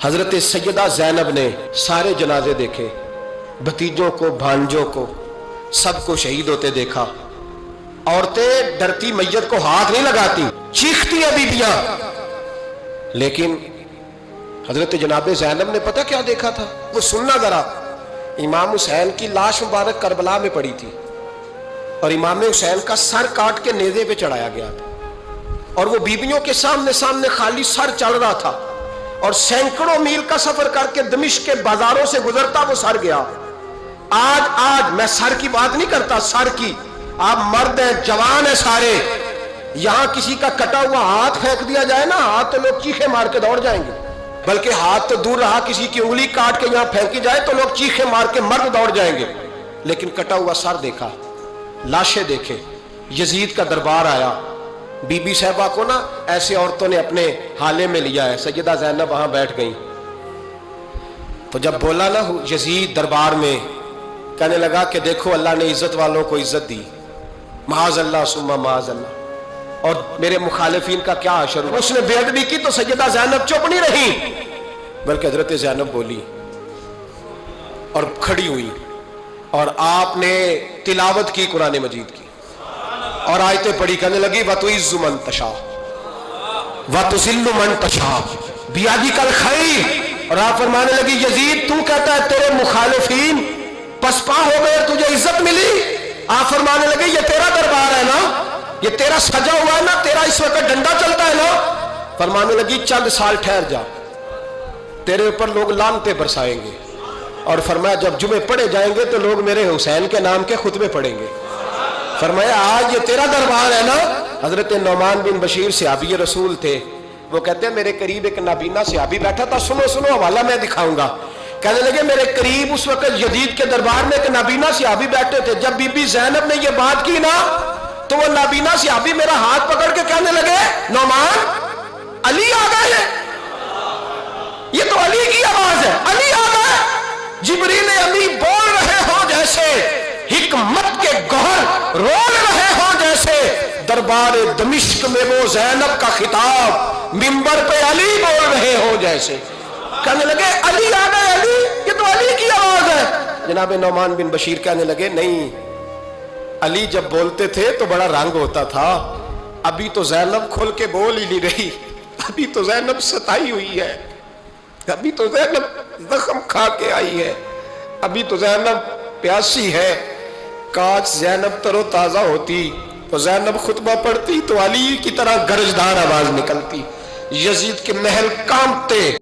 حضرت سیدہ زینب نے سارے جنازے دیکھے، بھتیجوں کو، بھانجوں کو، سب کو شہید ہوتے دیکھا۔ عورتیں ڈرتی میت کو ہاتھ نہیں لگاتی، چیختی ہیں بیبیاں، لیکن حضرت جناب زینب نے پتہ کیا دیکھا تھا؟ وہ سننا ذرا۔ امام حسین کی لاش مبارک کربلا میں پڑی تھی اور امام حسین کا سر کاٹ کے نیزے پہ چڑھایا گیا تھا، اور وہ بیبیوں کے سامنے خالی سر چڑھ رہا تھا، اور سینکڑوں میل کا سفر کر کے دمشق کے بازاروں سے گزرتا وہ سر گیا۔ آج میں سر کی بات نہیں کرتا، سر کی، آپ مرد ہیں، جوان ہیں سارے، یہاں کسی کا کٹا ہوا ہاتھ پھینک دیا جائے نا، ہاتھ تو لوگ چیخے مار کے دوڑ جائیں گے، بلکہ ہاتھ تو دور رہا، کسی کی انگلی کاٹ کے یہاں پھینکی جائے تو لوگ چیخے مار کے مرد دوڑ جائیں گے، لیکن کٹا ہوا سر دیکھا، لاشیں دیکھے۔ یزید کا دربار آیا، بی بی صاحبہ کو نا ایسے عورتوں نے اپنے حالے میں لیا ہے، سیدہ زینب وہاں بیٹھ گئیں، تو جب بولا نا یزید دربار میں، کہنے لگا کہ دیکھو اللہ نے عزت والوں کو عزت دی، معاذ اللہ ثم معاذ اللہ، اور میرے مخالفین کا کیا حشر ہوا۔ اس نے بے ادبی کی تو سیدہ زینب چپ نہیں رہی، بلکہ حضرت زینب بولی اور کھڑی ہوئی، اور آپ نے تلاوت کی قرآن مجید کی اور آیتیں پڑھی، کہنے لگی وَتُعِزُّ مَن تَشَاءُ وَتُذِلُّ مَن تَشَاءُ بِیَدِکَ الْخَیرُ، اور آپ فرمانے لگی یزید تو کہتا ہے تیرے مخالفین پسپا ہو گئے، تجھے عزت ملی؟ آپ فرمانے لگے یہ تیرا دربار ہے نا، یہ تیرا سجا ہوا ہے نا، تیرا اس وقت ڈنڈا چلتا ہے نا۔ فرمانے لگی چند سال ٹھہر جا، تیرے اوپر لوگ لعنتیں برسائیں گے، اور فرمایا جب جمعے پڑھے جائیں گے تو لوگ میرے حسین کے نام کے خطبے پڑھیں گے۔ فرمایا آج یہ تیرا دربار ہے نا۔ حضرت نعمان بن بشیر صحابی رسول تھے، وہ کہتے ہیں میرے قریب ایک نابینا صحابی بیٹھا تھا، سنو حوالہ میں دکھاؤں گا۔ کہنے لگے میرے قریب اس وقت یزید کے دربار میں ایک نابینا صحابی بیٹھے تھے، جب بی بی زینب نے یہ بات کی نا تو وہ نابینا صحابی میرا ہاتھ پکڑ کے کہنے لگے نعمان علی آ گئے ہیں، یہ تو علی کی آواز ہے، علی آ گئے، جبریل امی بول رہے ہو جیسے، حکمت کے گوہر رول رہے ہو جیسے، دربار دمشق میں وہ زینب کا خطاب منبر پہ علی بول رہے ہو جیسے۔ کہنے لگے علی آ گئے، علی، یہ تو علی کی آواز ہے۔ جناب نعمان بن بشیر کہنے لگے نہیں، علی جب بولتے تھے تو بڑا رنگ ہوتا تھا، ابھی تو زینب کھل کے بول ہی نہیں رہی، ابھی تو زینب ستائی ہوئی ہے، ابھی تو زینب زخم کھا کے آئی ہے، ابھی تو زینب پیاسی ہے۔ کاش زینب تر و تازہ ہوتی تو زینب خطبہ پڑھتی تو علی کی طرح گرجدار آواز نکلتی، یزید کے محل کانپتے۔